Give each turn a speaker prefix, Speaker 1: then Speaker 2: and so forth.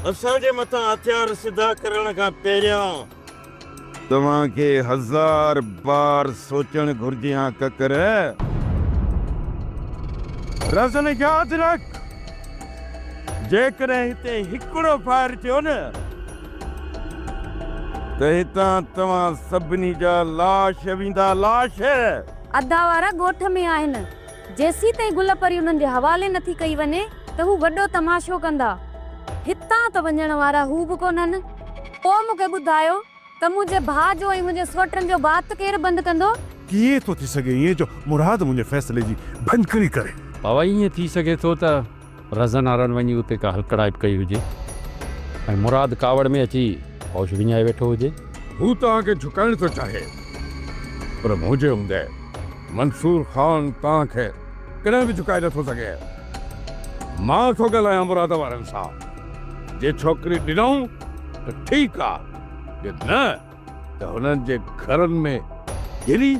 Speaker 1: असांजे मथां हथियार सिधा करण खां पहिरियों तव्हांखे 1000 बार सोचण घुर्जे हा ककर। रज़न यादि रख, जेकॾहिं हिते हिकिड़ो फायर थियो न त हितां तव्हां सभिनी जा लाश वेंदा, लाश।
Speaker 2: अधा वारा ॻोठ में आहिनि, जेसी ताईं गुल परी उन्हनि जे हवाले नथी कई वञे त हू वॾो तमाशो कंदा। हितां त वञण वारा हू बि कोन्हनि। पोइ मूंखे ॿुधायो त मुंहिंजे भाउ जो ऐं मुंहिंजे सोटनि जो बात केरु बंदि कंदो?
Speaker 3: कीअं थो थी सघे ईअं जो मुराद मुंहिंजे फ़ैसिले जी भंजकड़ी करे?
Speaker 4: बाबा ईअं थी सघे थो त रज़न वारनि वञी उते का हलकड़ाइप कई हुजे ऐं मुराद कावड़ में अची होश विञाए वेठो हुजे।
Speaker 1: हू तव्हांखे झुकाइण थो चाहे, पर मुंहिंजे हूंदे मंसूर ख़ान तव्हांखे कॾहिं बि झुकाए नथो सघे। मां थो ॻाल्हायां मुराद वारनि सां। जे छोकिरी ॾिनऊं त ठीकु आहे, जे न त हुननि जे घरनि में गिरी